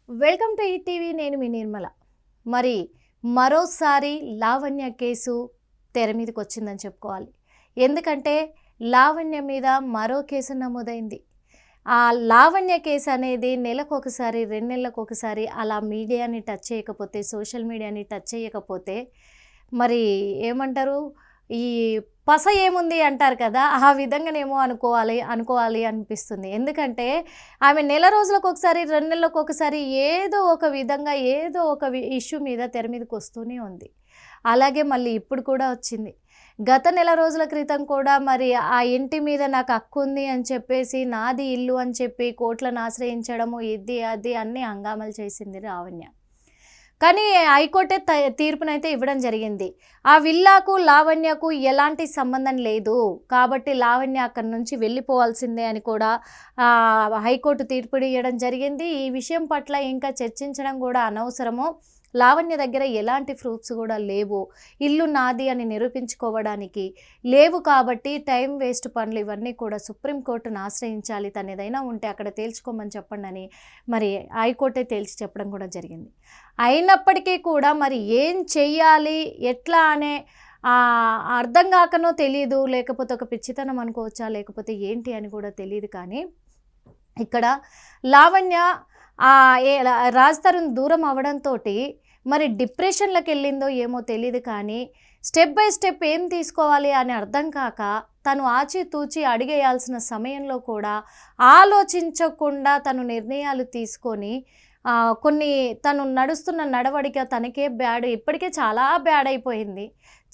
Welcome to ETV. నేను మీ నిర్మల. మరి మరోసారి లావణ్య కేసు తెర మీదకి వచ్చిందని చెప్పుకోవాలి. ఎందుకంటే లావణ్య మీద మరో కేసు నమోదైంది. ఆ లావణ్య కేసు అనేది నెలకొకసారి 2 నెలలకొకసారి అలా మీడియాని టచ్ చేయకపోతే, సోషల్ మీడియాని టచ్ చేయకపోతే మరి ఏమంటారు, ఈ పస ఏముంది అంటారు కదా, ఆ విధంగానేమో అనుకోవాలి అనిపిస్తుంది. ఎందుకంటే ఆమె నెల రోజులకు ఒకసారి 2 నెలలకు ఒకసారి ఏదో ఒక విధంగా ఏదో ఒక ఇష్యూ మీద తెర మీదకి వస్తూనే ఉంది. అలాగే మళ్ళీ ఇప్పుడు కూడా వచ్చింది. గత నెల రోజుల క్రితం కూడా మరి ఆ ఇంటి మీద నాకు హక్కు ఉంది అని చెప్పేసి, నాది ఇల్లు అని చెప్పి కోర్టులను ఆశ్రయించడము, ఇది అది అన్నీ హంగామాలు చేసింది లావణ్య. కానీ హైకోర్టే తీర్పునైతే ఇవ్వడం జరిగింది. ఆ విల్లాకు లావణ్యకు ఎలాంటి సంబంధం లేదు కాబట్టి లావణ్య అక్కడి నుంచి వెళ్ళిపోవాల్సిందే అని కూడా హైకోర్టు తీర్పు ఇవ్వడం జరిగింది. ఈ విషయం పట్ల ఇంకా చర్చించడం కూడా అనవసరము. లావణ్య దగ్గర ఎలాంటి ప్రూఫ్స్ కూడా లేవు, ఇల్లు నాది అని నిరూపించుకోవడానికి లేవు కాబట్టి టైం వేస్ట్ పనులు ఇవన్నీ కూడా సుప్రీంకోర్టును ఆశ్రయించాలి, తను ఏదైనా ఉంటే అక్కడ తేల్చుకోమని చెప్పండి అని మరి హైకోర్టే తేల్చి చెప్పడం కూడా జరిగింది. అయినప్పటికీ కూడా మరి ఏం చెయ్యాలి, ఎట్లా అనే అర్థం కాకనో తెలియదు, లేకపోతే ఒక పిచ్చితనం అనుకోవచ్చా, లేకపోతే ఏంటి అని కూడా తెలియదు. కానీ ఇక్కడ లావణ్య రాజ్ తరుణ్ దూరం అవడంతో మరి డిప్రెషన్లోకి వెళ్ళిందో ఏమో తెలియదు. కానీ స్టెప్ బై స్టెప్ ఏం తీసుకోవాలి అని అర్థం కాక తను ఆచితూచి అడిగేయాల్సిన సమయంలో కూడా ఆలోచించకుండా తను నిర్ణయాలు తీసుకొని కొన్ని తను నడుస్తున్న నడవడిక తనకే బ్యాడ్, ఇప్పటికే చాలా బ్యాడ్ అయిపోయింది.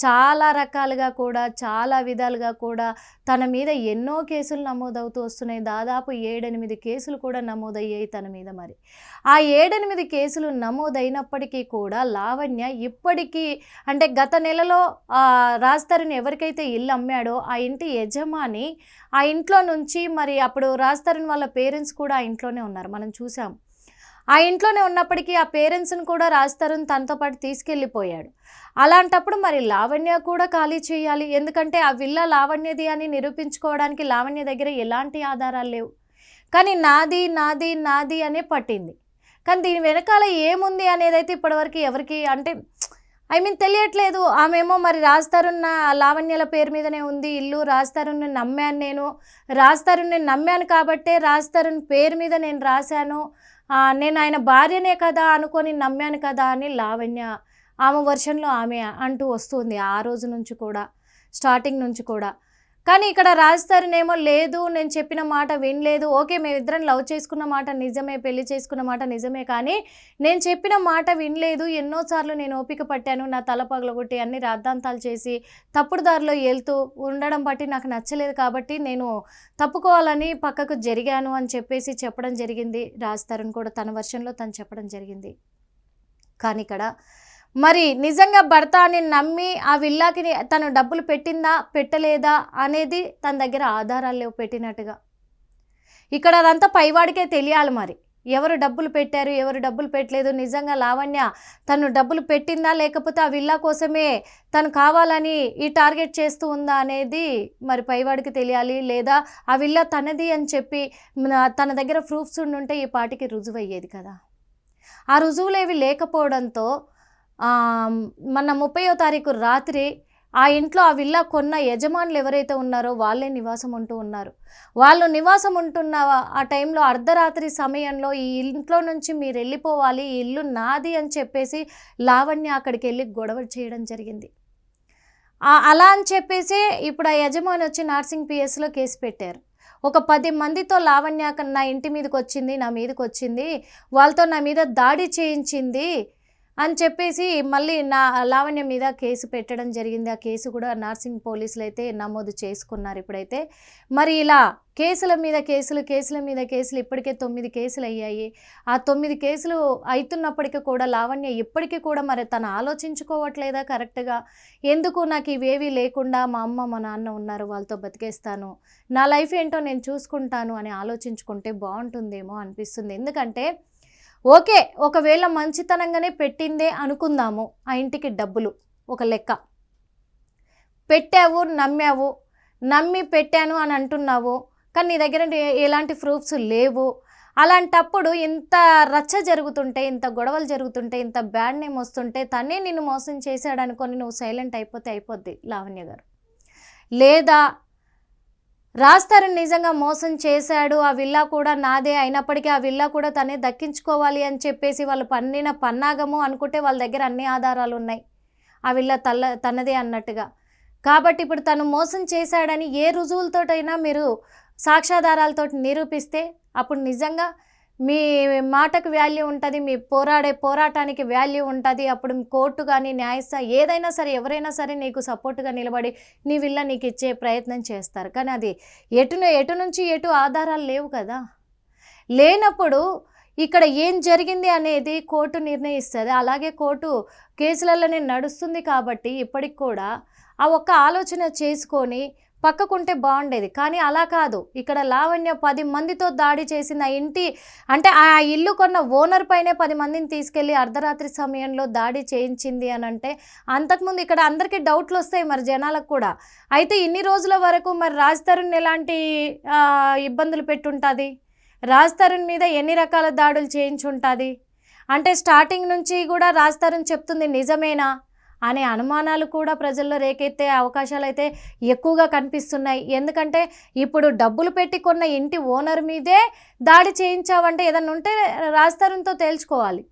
చాలా రకాలుగా కూడా చాలా విధాలుగా కూడా తన మీద ఎన్నో కేసులు నమోదవుతూ వస్తున్నాయి. దాదాపు 7-8 కేసులు కూడా నమోదయ్యాయి తన మీద. మరి ఆ 7-8 కేసులు నమోదైనప్పటికీ కూడా లావణ్య ఇప్పటికీ అంటే గత నెలలో రాజ్ తరుణ్ ఎవరికైతే ఇల్లు అమ్మాడో ఆ ఇంటి యజమాని ఆ ఇంట్లో నుంచి మరి అప్పుడు రాజ్ తరుణ్ వాళ్ళ పేరెంట్స్ కూడా ఆ ఇంట్లోనే ఉన్నారు, మనం చూసాం. ఆ ఇంట్లోనే ఉన్నప్పటికీ ఆ పేరెంట్స్ని కూడా రాజ్ తరుణ్ తనతో పాటు తీసుకెళ్ళిపోయాడు. అలాంటప్పుడు మరి లావణ్య కూడా ఖాళీ చేయాలి. ఎందుకంటే ఆ విల్లా లావణ్యది అని నిరూపించుకోవడానికి లావణ్య దగ్గర ఎలాంటి ఆధారాలు లేవు. కానీ నాది నాది నాది అనే పట్టింది. కానీ దీని వెనకాల ఏముంది అనేది అయితే ఇప్పటివరకు ఎవరికి అంటే తెలియట్లేదు. ఆమెమో మరి రాజ్ తరుణ్ లావణ్యల పేరు మీదనే ఉంది ఇల్లు, రాజ్ తరుణ్ని నమ్మాను నేను, రాజ్ తరుణ్ని నమ్మాను కాబట్టే రాజ్ తరుణ్ పేరు మీద నేను రాశాను, నేను ఆయన భార్యనే కదా అనుకొని నమ్మాను కదా అని లావణ్య ఆమె వర్షన్లో ఆమె అంటూ వస్తుంది ఆ రోజు నుంచి కూడా, స్టార్టింగ్ నుంచి కూడా. కానీ ఇక్కడ రాజ్ తరుణ్ ఏమో లేదు, నేను చెప్పిన మాట వినలేదు. ఓకే, మేమిద్దరం లవ్ చేసుకున్న మాట నిజమే, పెళ్లి చేసుకున్న మాట నిజమే, కానీ నేను చెప్పిన మాట వినలేదు. ఎన్నోసార్లు నేను ఓపిక పట్టాను, నా తల పగలగొట్టి అన్ని రాద్ధాంతాలు చేసి తప్పుడు దారిలో వెళ్తూ ఉండడం బట్టి నాకు నచ్చలేదు కాబట్టి నేను తప్పుకోవాలని పక్కకు జరిగాను అని చెప్పేసి చెప్పడం జరిగింది. రాజ్ తరుణ్ కూడా తన వర్షన్లో తను చెప్పడం జరిగింది. కానీ ఇక్కడ మరి నిజంగా భర్త అని నమ్మి ఆ విల్లాకి తను డబ్బులు పెట్టిందా పెట్టలేదా అనేది తన దగ్గర ఆధారాలు లేవు పెట్టినట్టుగా. ఇక్కడ అదంతా పైవాడికే తెలియాలి మరి ఎవరు డబ్బులు పెట్టారు ఎవరు డబ్బులు పెట్టలేదు. నిజంగా లావణ్య తను డబ్బులు పెట్టిందా లేకపోతే ఆ విల్లా కోసమే తను కావాలని ఈ టార్గెట్ చేస్తూ ఉందా అనేది మరి పైవాడికి తెలియాలి. లేదా ఆ విల్లా తనది అని చెప్పి తన దగ్గర ప్రూఫ్స్ ఉండుంటే ఈ పాటికి రుజువు అయ్యేది కదా. ఆ రుజువులేవి లేకపోవడంతో మొన్న 30వ తారీఖు రాత్రి ఆ ఇంట్లో ఆ విల్లా కొన్న యజమానులు ఎవరైతే ఉన్నారో వాళ్ళే నివాసం ఉంటూ ఉన్నారు. వాళ్ళు నివాసం ఉంటున్న ఆ టైంలో అర్ధరాత్రి సమయంలో ఈ ఇంట్లో నుంచి మీరు వెళ్ళిపోవాలి, ఈ ఇల్లు నాది అని చెప్పేసి లావణ్య అక్కడికి వెళ్ళి గొడవ చేయడం జరిగింది. అలా అని చెప్పేసి ఇప్పుడు ఆ యజమాని వచ్చి నార్సింగ్ పిఎస్లో కేసు పెట్టారు. ఒక 10 మందితో లావణ్య నా ఇంటి మీదకి వచ్చింది, నా మీదకి వచ్చింది, వాళ్ళతో నా మీద దాడి చేయించింది అని చెప్పేసి మళ్ళీ లావణ్య మీద కేసు పెట్టడం జరిగింది. ఆ కేసు కూడా నార్సింగ్ పోలీసులు అయితే నమోదు చేసుకున్నారు ఇప్పుడైతే. మరి ఇలా కేసుల మీద కేసులు ఇప్పటికే 9 కేసులు అయ్యాయి. ఆ 9 కేసులు అవుతున్నప్పటికీ కూడా లావణ్య ఇప్పటికీ కూడా మరి తను ఆలోచించుకోవట్లేదా కరెక్ట్గా, ఎందుకు నాకు ఇవేవి లేకుండా మా అమ్మ మా నాన్న ఉన్నారు వాళ్ళతో బతికేస్తాను, నా లైఫ్ ఏంటో నేను చూసుకుంటాను అని ఆలోచించుకుంటే బాగుంటుందేమో అనిపిస్తుంది. ఎందుకంటే ఓకే, ఒకవేళ మంచితనంగానే పెట్టిందే అనుకుందాము, ఆ ఇంటికి డబ్బులు ఒక లెక్క పెట్టావు, నమ్మి పెట్టాను అని అంటున్నావు, కానీ నీ దగ్గర ఎలాంటి ప్రూఫ్స్ లేవు. అలాంటప్పుడు ఇంత రచ్చ జరుగుతుంటే, ఇంత గొడవలు జరుగుతుంటే, ఇంత బ్యాడ్ నేమ్ వస్తుంటే తనే నిన్ను మోసం చేశాడనుకొని నువ్వు సైలెంట్ అయిపోతే అయిపోద్ది లావణ్య గారు. లేదా రాజ్ నిజంగా మోసం చేశాడు, ఆ విల్లా కూడా నాదే అయినప్పటికీ ఆ విల్లా కూడా తనే దక్కించుకోవాలి అని చెప్పేసి వాళ్ళు పన్నిన పన్నాగము అనుకుంటే వాళ్ళ దగ్గర అన్ని ఆధారాలు ఉన్నాయి, ఆ విల్లా తనదే అన్నట్టుగా. కాబట్టి ఇప్పుడు తను మోసం చేశాడని ఏ రుజువులతోటైనా మీరు సాక్ష్యాధారాలతో నిరూపిస్తే అప్పుడు నిజంగా మీ మాటకు వాల్యూ ఉంటుంది, మీ పోరాటానికి వాల్యూ ఉంటుంది. అప్పుడు కోర్టు కానీ ఏదైనా సరే ఎవరైనా సరే నీకు సపోర్ట్గా నిలబడి నీ విల్ల నీకు ఇచ్చే ప్రయత్నం చేస్తారు. కానీ అది ఎటు నుంచి ఆధారాలు లేవు కదా. లేనప్పుడు ఇక్కడ ఏం జరిగింది అనేది కోర్టు నిర్ణయిస్తుంది. అలాగే కోర్టు కేసులలోనే నడుస్తుంది కాబట్టి ఇప్పటికి కూడా ఆ ఒక్క ఆలోచన చేసుకొని పక్కకుంటే బాగుండేది. కానీ అలా కాదు. ఇక్కడ లావణ్య 10 మందితో దాడి చేసిన ఇంటి అంటే ఆ ఇల్లు కొన్న ఓనర్ పైనే 10 మందిని తీసుకెళ్ళి అర్ధరాత్రి సమయంలో దాడి చేయించింది అని అంటే అంతకుముందు ఇక్కడ అందరికీ డౌట్లు వస్తాయి మరి జనాలకు కూడా. అయితే ఇన్ని రోజుల వరకు మరి రాజ్ తరుణ్ ఎలాంటి ఇబ్బందులు పెట్టుంటుంది, రాజ్ తరుణ్ మీద ఎన్ని రకాల దాడులు చేయించుంటుంది అంటే స్టార్టింగ్ నుంచి కూడా రాజ్ తరుణ్ చెప్తుంది నిజమేనా అనే అనుమానాలు కూడా ప్రజల్లో రేకెత్తే అవకాశాలు అయితే ఎక్కువగా కనిపిస్తున్నాయి. ఎందుకంటే ఇప్పుడు డబ్బులు పెట్టి కొన్న ఇంటి ఓనర్ మీదే దాడి చేయించావంటే ఏదన్నా ఉంటే రాజ్ తరుణ్తో తేల్చుకోవాలి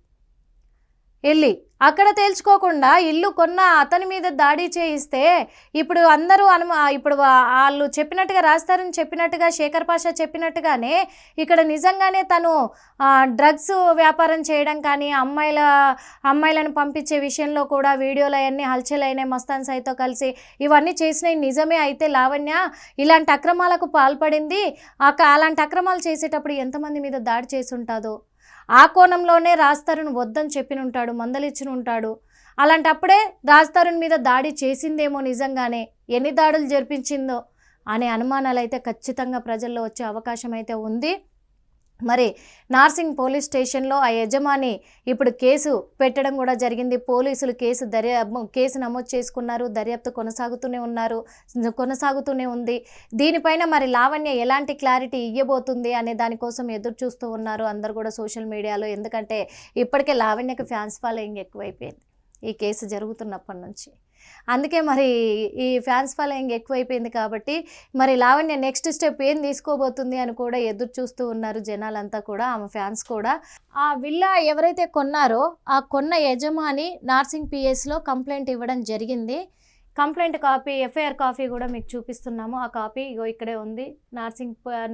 వెళ్ళి. అక్కడ తేల్చుకోకుండా ఇల్లు కొన్న అతని మీద దాడి చేయిస్తే ఇప్పుడు అందరూ ఇప్పుడు వాళ్ళు చెప్పినట్టుగా రాజ్ తరుణ్ చెప్పినట్టుగా శేఖర్ పాషా చెప్పినట్టుగానే ఇక్కడ నిజంగానే తను డ్రగ్స్ వ్యాపారం చేయడం కానీ అమ్మాయిలను పంపించే విషయంలో కూడా వీడియోలు అవన్నీ హల్చలైనాయి మస్తాన్ సాయితో కలిసి ఇవన్నీ చేసినవి నిజమే. అయితే లావణ్య ఇలాంటి అక్రమాలకు పాల్పడింది. అలాంటి అక్రమాలు చేసేటప్పుడు ఎంతమంది మీద దాడి చేసి ఉంటుందో ఆ కోణంలోనే రాజ్ తరుణ్ వద్దని చెప్పినుంటాడు, మందలిచ్చి ఉంటాడు. అలాంటప్పుడే రాజ్ తరుణ్ మీద దాడి చేసిందేమో, నిజంగానే ఎన్ని దాడులు జరిపించిందో అనే అనుమానాలు అయితే ఖచ్చితంగా ప్రజల్లో వచ్చే అవకాశం అయితే ఉంది. మరి నార్సింగ్ పోలీస్ స్టేషన్లో ఆ యజమాని ఇప్పుడు కేసు పెట్టడం కూడా జరిగింది. పోలీసులు కేసు నమోదు చేసుకున్నారు, దర్యాప్తు కొనసాగుతూనే ఉంది. దీనిపైన మరి లావణ్య ఎలాంటి క్లారిటీ ఇవ్వబోతుంది అనే దానికోసం ఎదురు చూస్తూ ఉన్నారు అందరు కూడా సోషల్ మీడియాలో. ఎందుకంటే ఇప్పటికే లావణ్యకి ఫ్యాన్స్ ఫాలోయింగ్ ఎక్కువైపోయింది ఈ కేసు జరుగుతున్నప్పటి నుంచి. అందుకే మరి ఈ ఫ్యాన్స్ ఫాలోయింగ్ ఎక్కువైపోయింది కాబట్టి మరి లావణ్య నెక్స్ట్ స్టెప్ ఏం తీసుకోబోతుంది అని కూడా ఎదురు చూస్తూ ఉన్నారు జనాలంతా కూడా, ఆమె ఫ్యాన్స్ కూడా. ఆ విల్లా ఎవరైతే కొన్నారో ఆ కొన్న యజమాని నార్సింగ్ పిఎస్లో కంప్లైంట్ ఇవ్వడం జరిగింది. కంప్లైంట్ కాపీ ఎఫ్ఐఆర్ కాపీ కూడా మీకు చూపిస్తున్నాము. ఆ కాపీ ఇగో ఇక్కడే ఉంది.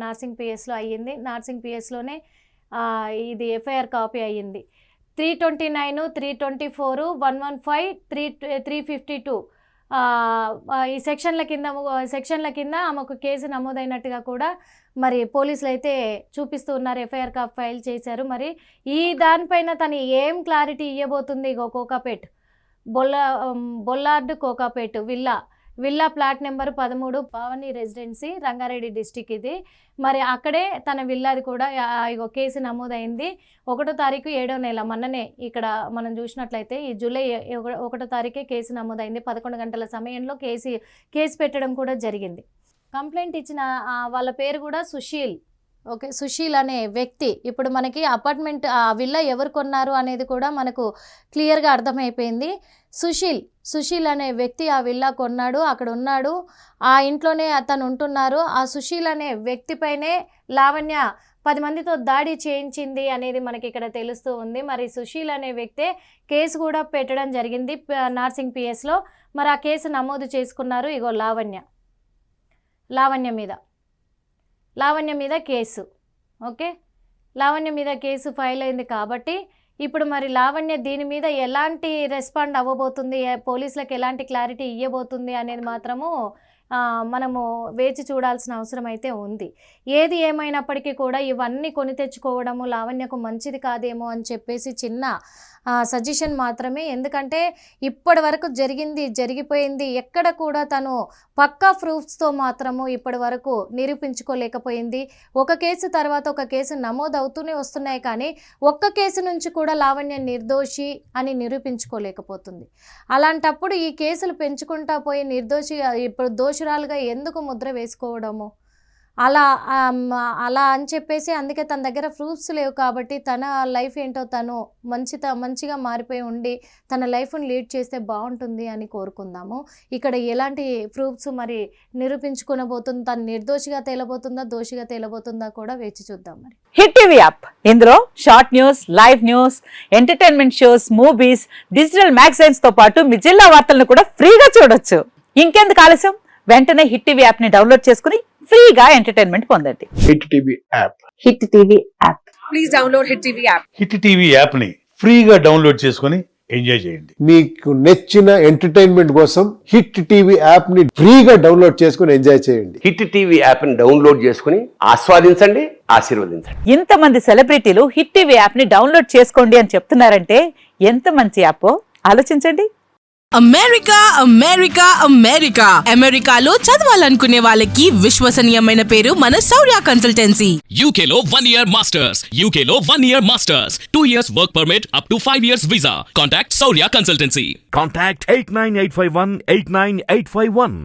నార్సింగ్ పిఎస్లో అయ్యింది. నార్సింగ్ పిఎస్లోనే ఇది ఎఫ్ఐఆర్ కాపీ అయ్యింది. 329, 324, 115, 352 ఈ సెక్షన్ల కింద ఆమెకు కేసు నమోదైనట్టుగా కూడా మరి పోలీసులు అయితే చూపిస్తూ ఉన్నారు. ఎఫ్ఐఆర్ ఫైల్ చేశారు. మరి ఈ దానిపైన తను ఏం క్లారిటీ ఇవ్వబోతుంది. Kokapet bollard Kokapet villa plot number 13 Pavani residency Rangareddy district ఇది. మరి అక్కడే తన విల్లాది కూడా ఇగో కేసు నమోదైంది. 1వ తారీఖు 7వ నెల మొన్ననే ఇక్కడ మనం చూసినట్లయితే ఈ జూలై 1వ తారీఖే కేసు నమోదైంది. 11 గంటల సమయంలో కేసు పెట్టడం కూడా జరిగింది. కంప్లైంట్ ఇచ్చిన వాళ్ళ పేరు కూడా సుశీల్. ఓకే, సుశీల్ అనే వ్యక్తి. ఇప్పుడు మనకి అపార్ట్మెంట్ ఆ విల్లా ఎవరు కొన్నారు అనేది కూడా మనకు క్లియర్గా అర్థమైపోయింది. సుశీల్ అనే వ్యక్తి ఆ విల్లా కొన్నాడు, అక్కడ ఉన్నాడు, ఆ ఇంట్లోనే అతను ఉంటున్నారు. ఆ సుశీల్ అనే వ్యక్తిపైనే లావణ్య 10 మందితో దాడి చేయించింది అనేది మనకి ఇక్కడ తెలుస్తూ ఉంది. మరి సుశీల్ అనే వ్యక్తే కేసు కూడా పెట్టడం జరిగింది నార్సింగ్ పిఎస్లో. మరి ఆ కేసు నమోదు చేసుకున్నారు. ఇగో లావణ్య మీద కేసు. ఓకే, లావణ్య మీద కేసు ఫైల్ అయింది కాబట్టి ఇప్పుడు మరి లావణ్య దీని మీద ఎలాంటి రెస్పాండ్ అవ్వబోతుంది, పోలీసులకు ఎలాంటి క్లారిటీ ఇవ్వబోతుంది అనేది మాత్రము మనము వేచి చూడాల్సిన అవసరం అయితే ఉంది. ఏది ఏమైనప్పటికీ కూడా ఇవన్నీ కొని తెచ్చుకోవడము లావణ్యకు మంచిది కాదేమో అని చెప్పేసి చిన్న సజెషన్ మాత్రమే. ఎందుకంటే ఇప్పటి వరకు జరిగిపోయింది ఎక్కడ కూడా తను పక్కా ప్రూఫ్స్తో మాత్రము ఇప్పటి వరకు నిరూపించుకోలేకపోయింది. ఒక కేసు తర్వాత ఒక కేసు నమోదు అవుతూనే వస్తున్నాయి, కానీ ఒక్క కేసు నుంచి కూడా లావణ్య నిర్దోషి అని నిరూపించుకోలేకపోతుంది. అలాంటప్పుడు ఈ కేసులు పెంచుకుంటా పోయి ఇప్పుడు దోషురాలుగా ఎందుకు ముద్ర వేసుకోవడము అలా అలా అని చెప్పేసి అందుకే తన దగ్గర ప్రూఫ్స్ లేవు కాబట్టి తన లైఫ్ ఏంటో తను మంచిగా మారిపోయి ఉండి తన లైఫ్ని లీడ్ చేస్తే బాగుంటుంది అని కోరుకుందాము. ఇక్కడ ఎలాంటి ప్రూఫ్స్ మరి నిరూపించుకోనబోతుంది, తను నిర్దోషిగా తేలబోతుందా దోషిగా తేలబోతుందా కూడా వేచి చూద్దాం. మరి హిట్ టీవీ యాప్, ఇందులో short news, live news, entertainment shows, movies, digital magazines తో పాటు మీ జిల్లా వార్తలను కూడా ఫ్రీగా చూడొచ్చు. ఇంకెందుకు ఆలస్యం, వెంటనే హిట్ టీవీ యాప్ ని డౌన్లోడ్ చేసుకుని ఫ్రీగా ఎంటర్టైన్మెంట్ పొందండి. Hit TV app. Hit TV app. Please download hit TV app. Hit TV app ని ఫ్రీగా డౌన్లోడ్ చేసుకొని ఎంజాయ్ చేయండి. మీకు నచ్చిన ఎంటర్టైన్మెంట్ కోసం హిట్ టీవీ యాప్ ని ఫ్రీగా డౌన్లోడ్ చేసుకొని ఎంజాయ్ చేయండి. హిట్ టీవీ యాప్ ని డౌన్లోడ్ చేసుకుని ఆస్వాదించండి, ఆశీర్వదించండి. ఇంతమంది సెలబ్రిటీలు హిట్ టీవీ యాప్ ని డౌన్లోడ్ చేసుకోండి అని చెప్తున్నారంటే ఎంత మంచి యాప్ ఆలోచించండి. అమెరికా అమెరికా అమెరికా అమెరికాలో చదవాలనుకునే వాళ్ళకి విశ్వసనీయమైన పేరు మన శౌర్య కన్సల్టెన్సీ. UK లో 1 year masters. UK లో 1 year masters. 2 years work permit up to 5 years visa. Contact Saurya Consultancy. Contact 89851 89851.